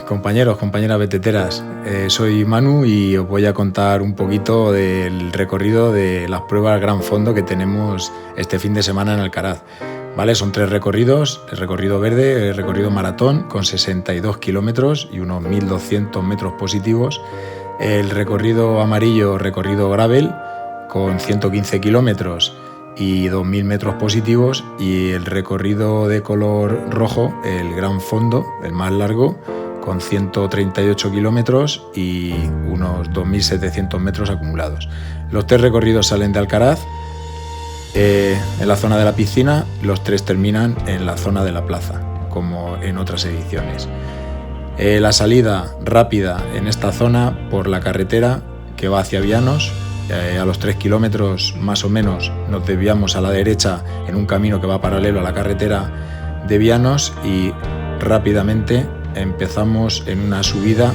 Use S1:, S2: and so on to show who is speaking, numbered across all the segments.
S1: Compañeros, compañeras beteteras, soy Manu y os voy a contar un poquito del recorrido de las pruebas Gran Fondo que tenemos este fin de semana en Alcaraz. ¿Vale? Son 3 recorridos: el recorrido verde, el recorrido maratón con 62 kilómetros y unos 1.200 metros positivos, el recorrido amarillo, recorrido gravel con 115 kilómetros y 2.000 metros positivos, y el recorrido de color rojo, el Gran Fondo, el más largo, con 138 kilómetros y unos 2.700 metros acumulados. Los 3 recorridos salen de Alcaraz, en la zona de la piscina. Los 3 terminan en la zona de la plaza, como en otras ediciones. La salida rápida en esta zona por la carretera que va hacia Vianos. A los 3 kilómetros más o menos nos desviamos a la derecha en un camino que va paralelo a la carretera de Vianos y rápidamente empezamos en una subida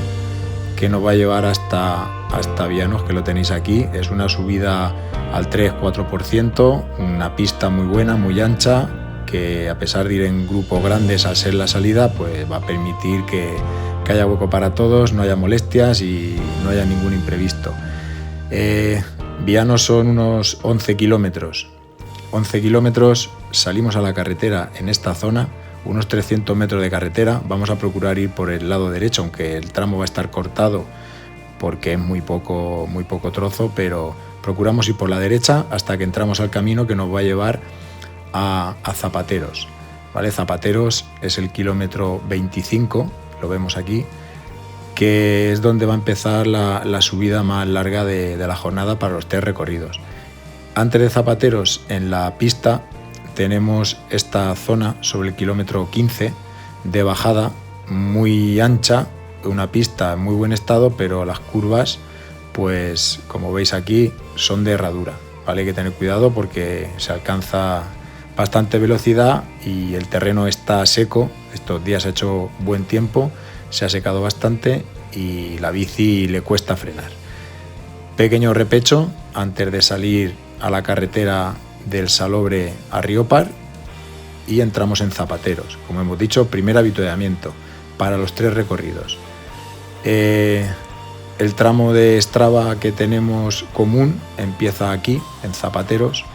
S1: que nos va a llevar hasta Vianos, que lo tenéis aquí. Es una subida al 3-4%, una pista muy buena, muy ancha, que a pesar de ir en grupos grandes al ser la salida, pues va a permitir que haya hueco para todos, no haya molestias y no haya ningún imprevisto. Vianos son unos 11 kilómetros. 11 kilómetros, salimos a la carretera en esta zona, unos 300 metros de carretera. Vamos a procurar ir por el lado derecho, aunque el tramo va a estar cortado porque es muy poco trozo, pero procuramos ir por la derecha hasta que entramos al camino que nos va a llevar a Zapateros. ¿Vale? Zapateros es el kilómetro 25, lo vemos aquí, que es donde va a empezar la subida más larga de la jornada para los 3 recorridos. Antes de Zapateros, en la pista, tenemos esta zona sobre el kilómetro 15 de bajada muy ancha, una pista en muy buen estado, pero las curvas, pues como veis aquí, son de herradura. ¿Vale? Hay que tener cuidado porque se alcanza bastante velocidad y el terreno está seco. Estos días ha hecho buen tiempo, se ha secado bastante y la bici le cuesta frenar. Pequeño repecho antes de salir a la carretera del Salobre a Riopar y entramos en Zapateros. Como hemos dicho, primer avituallamiento para los 3 recorridos. El tramo de Strava que tenemos común empieza aquí, en Zapateros.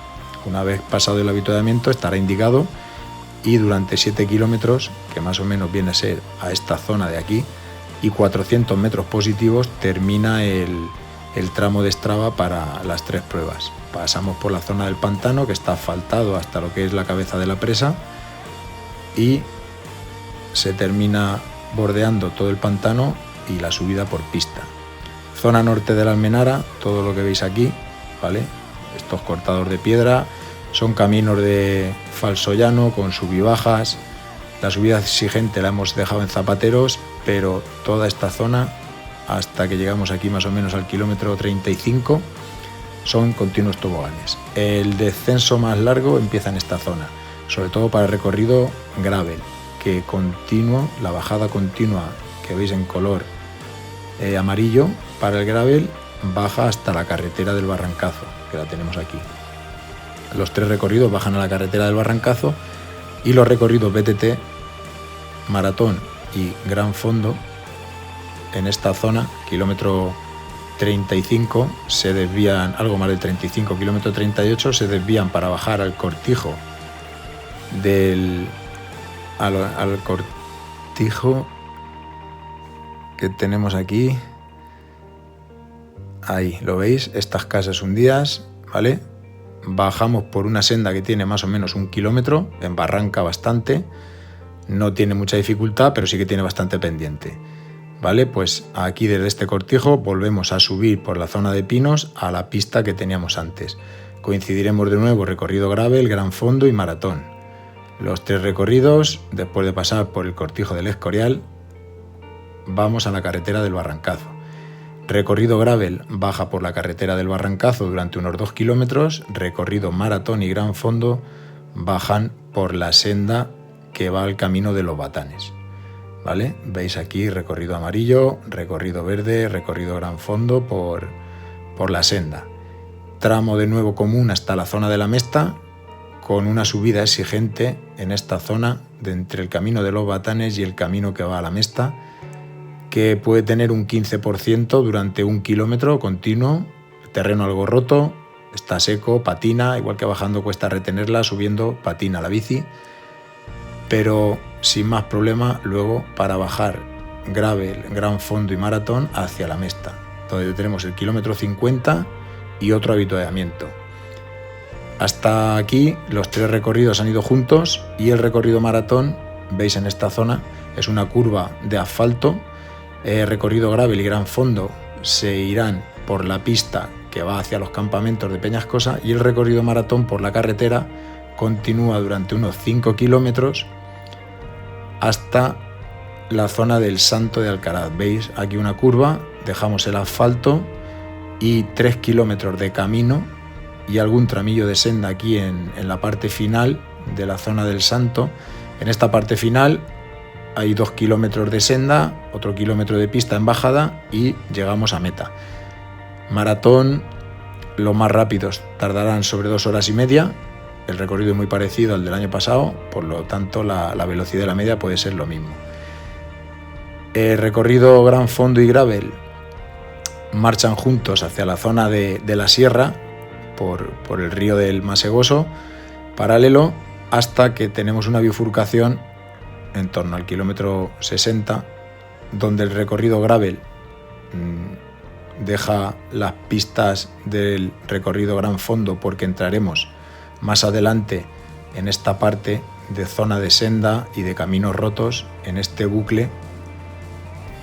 S1: Una vez pasado el avituallamiento estará indicado y durante 7 kilómetros, que más o menos viene a ser a esta zona de aquí, y 400 metros positivos, termina el tramo de Strava para las 3 pruebas. Pasamos por la zona del pantano, que está asfaltado hasta lo que es la cabeza de la presa, y se termina bordeando todo el pantano y la subida por pista. Zona norte de la Almenara, todo lo que veis aquí, ¿vale? Estos cortados de piedra son caminos de falso llano con subibajas. La subida exigente la hemos dejado en Zapateros, pero toda esta zona, hasta que llegamos aquí más o menos al kilómetro 35, son continuos toboganes. El descenso más largo empieza en esta zona, sobre todo para el recorrido gravel, que continuo, la bajada continua que veis en color amarillo para el gravel, baja hasta la carretera del Barrancazo, que la tenemos aquí. Los 3 recorridos bajan a la carretera del Barrancazo y los recorridos BTT, maratón y Gran Fondo, en esta zona, kilómetro 35, se desvían, algo más del 35, kilómetro 38, se desvían para bajar al cortijo al cortijo que tenemos aquí. Ahí, ¿lo veis? Estas casas hundidas, ¿vale? Bajamos por una senda que tiene más o menos 1 kilómetro, en barranca bastante, no tiene mucha dificultad, pero sí que tiene bastante pendiente. ¿Vale? Pues aquí desde este cortijo volvemos a subir por la zona de pinos a la pista que teníamos antes. Coincidiremos de nuevo recorrido gravel, Gran Fondo y maratón. Los 3 recorridos, después de pasar por el cortijo del Escorial, vamos a la carretera del Barrancazo. Recorrido gravel baja por la carretera del Barrancazo durante unos 2 kilómetros, recorrido maratón y Gran Fondo bajan por la senda que va al camino de los Batanes. ¿Vale? Veis aquí recorrido amarillo, recorrido verde, recorrido Gran Fondo por la senda. Tramo de nuevo común hasta la zona de la Mesta, con una subida exigente en esta zona de entre el camino de los Batanes y el camino que va a la Mesta, que puede tener un 15% durante 1 kilómetro continuo, terreno algo roto, está seco, patina, igual que bajando cuesta retenerla, subiendo patina la bici, pero sin más problema luego para bajar gravel, gran fondo y maratón hacia la Mesta, donde tenemos el kilómetro 50 y otro avituallamiento. Hasta aquí los 3 recorridos han ido juntos y el recorrido maratón, veis en esta zona, es una curva de asfalto. Recorrido gravel y gran fondo se irán por la pista que va hacia los campamentos de Peñascosa y el recorrido maratón por la carretera continúa durante unos 5 kilómetros hasta la zona del Santo de Alcaraz. Veis aquí una curva, dejamos el asfalto y 3 kilómetros de camino y algún tramillo de senda aquí en la parte final de la zona del Santo. En esta parte final hay 2 kilómetros de senda, otro kilómetro de pista en bajada y llegamos a meta. Maratón, los más rápidos tardarán sobre 2 horas y media. El recorrido es muy parecido al del año pasado, por lo tanto la velocidad de la media puede ser lo mismo. El recorrido gran fondo y gravel marchan juntos hacia la zona de la sierra por el río del Masegoso, paralelo, hasta que tenemos una bifurcación en torno al kilómetro 60, donde el recorrido gravel deja las pistas del recorrido gran fondo, porque entraremos más adelante en esta parte de zona de senda y de caminos rotos, en este bucle,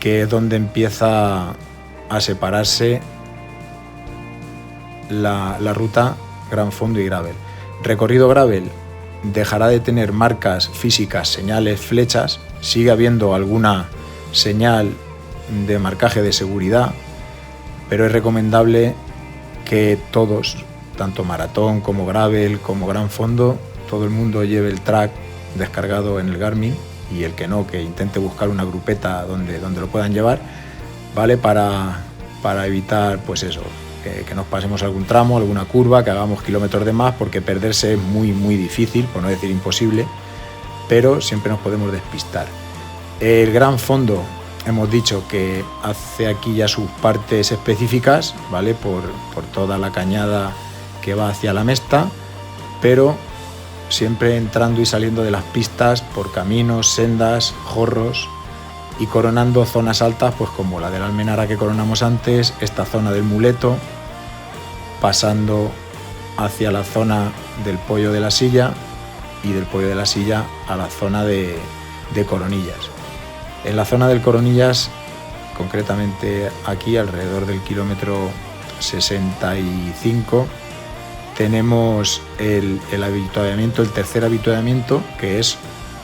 S1: que es donde empieza a separarse la ruta gran fondo y gravel. Recorrido gravel dejará de tener marcas físicas, señales, flechas, sigue habiendo alguna señal de marcaje de seguridad, pero es recomendable que todos, tanto maratón como gravel como gran fondo, todo el mundo lleve el track descargado en el Garmin, y el que no, que intente buscar una grupeta donde lo puedan llevar, ¿vale? Para evitar, pues eso, que nos pasemos algún tramo, alguna curva, que hagamos kilómetros de más, porque perderse es muy difícil, por no decir imposible, pero siempre nos podemos despistar. El gran fondo, hemos dicho que hace aquí ya sus partes específicas, ¿vale? Por toda la cañada que va hacia la Mesta, pero siempre entrando y saliendo de las pistas por caminos, sendas, jorros, y coronando zonas altas, pues como la de la Almenara que coronamos antes, esta zona del Muleto, pasando hacia la zona del Pollo de la Silla, y del Pollo de la Silla a la zona de Coronillas. En la zona del Coronillas, concretamente aquí alrededor del kilómetro 65, tenemos el avituallamiento, el tercer avituallamiento, que es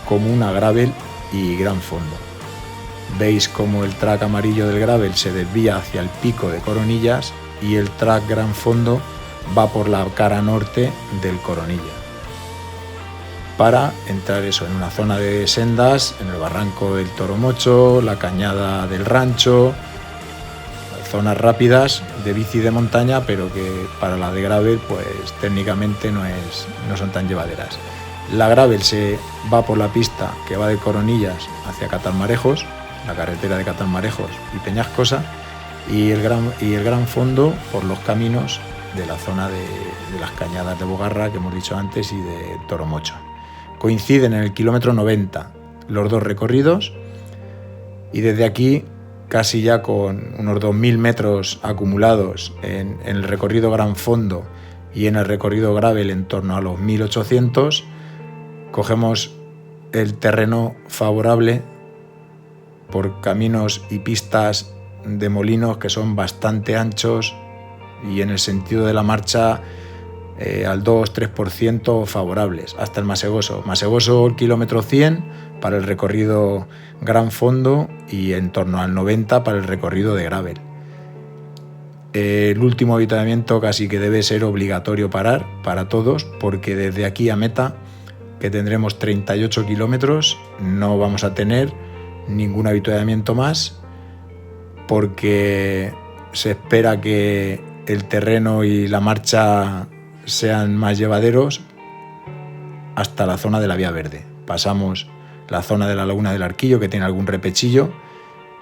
S1: común a gravel y gran fondo. Veis cómo el track amarillo del gravel se desvía hacia el pico de Coronillas y el track gran fondo va por la cara norte del Coronilla, para entrar eso en una zona de sendas, en el barranco del Toromocho, la cañada del Rancho, zonas rápidas de bici de montaña, pero que para la de gravel pues técnicamente no son tan llevaderas. La gravel se va por la pista que va de Coronillas hacia Catalmarejos, la carretera de Catalmarejos y Peñascosa, y el gran fondo por los caminos de la zona de las cañadas de Bogarra que hemos dicho antes y de Toromocho. Coinciden en el kilómetro 90 los dos recorridos, y desde aquí, casi ya con unos 2.000 metros acumulados en el recorrido gran fondo y en el recorrido gravel en torno a los 1.800, cogemos el terreno favorable por caminos y pistas de molinos que son bastante anchos y en el sentido de la marcha al 2-3% favorables, hasta el Masegoso. Masegoso el kilómetro 100 para el recorrido gran fondo y en torno al 90 para el recorrido de gravel. El último avituallamiento casi que debe ser obligatorio parar para todos, porque desde aquí a meta, que tendremos 38 kilómetros, no vamos a tener ningún avituallamiento más, porque se espera que el terreno y la marcha sean más llevaderos hasta la zona de la Vía Verde. Pasamos la zona de la Laguna del Arquillo, que tiene algún repechillo,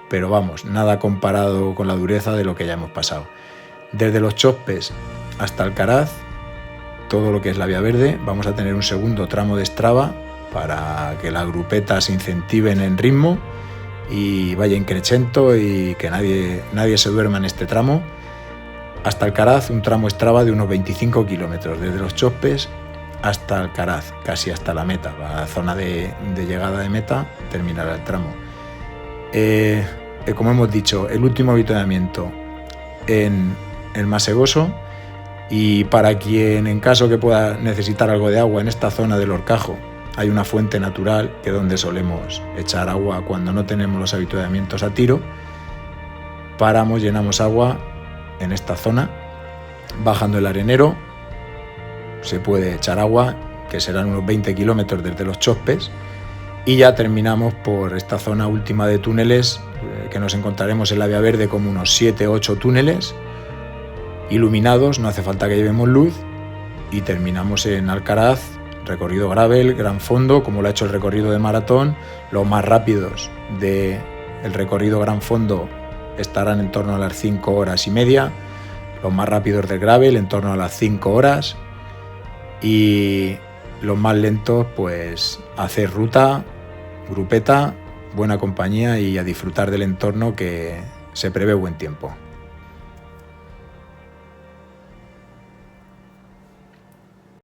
S1: pero vamos, nada comparado con la dureza de lo que ya hemos pasado. Desde Los Chospes hasta Alcaraz, todo lo que es la Vía Verde, vamos a tener un segundo tramo de Strava para que las grupetas se incentiven en ritmo y vaya increchento y que nadie se duerma en este tramo. Hasta Alcaraz, un tramo Strava de unos 25 kilómetros, desde Los Chospes hasta Alcaraz, casi hasta la meta, la zona de llegada de meta, terminará el tramo. Como hemos dicho, el último avituallamiento en el Masegoso, y para quien en caso que pueda necesitar algo de agua en esta zona del Horcajo, hay una fuente natural que es donde solemos echar agua cuando no tenemos los avituallamientos a tiro. Paramos, llenamos agua en esta zona, bajando el Arenero se puede echar agua, que serán unos 20 kilómetros desde Los Chospes, y ya terminamos por esta zona última de túneles, que nos encontraremos en la Vía Verde como unos 7 o 8 túneles iluminados, no hace falta que llevemos luz, y terminamos en Alcaraz, recorrido gravel, gran fondo, como lo ha hecho el recorrido de maratón. Los más rápidos del recorrido gran fondo estarán en torno a las 5 horas y media, los más rápidos del gravel en torno a las 5 horas, y los más lentos pues hacer ruta, grupeta, buena compañía y a disfrutar del entorno, que se prevé buen tiempo.